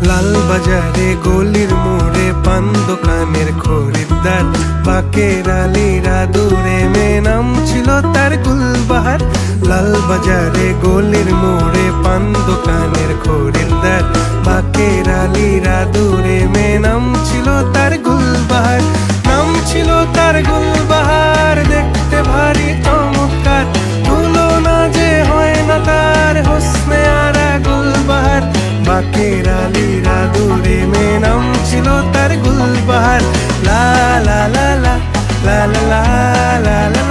লাল বাজারে গলির মোড়ে পান দোকানের খরিদ্দার, বাকের আলীরা দূরে মেয়ে নাম ছিল তার গুলবাহার। লাল বাজারে গলির মোড়ে পান দোকানের খরিদ্দার, বাকের আলীরা দূরে মেয়ে নাম ছিল তার গুলবাহার। নাম ছিল তার গুলবাহার, দেখতে ভারী চমৎকার, তুলনা যে হয় না তার হোসনে আরা গুলবাহার। বাকের আলীরা দূরে মেয়ে নাম ছিল তার গুলবাহার। লা লা লা লা লা লা লা লা।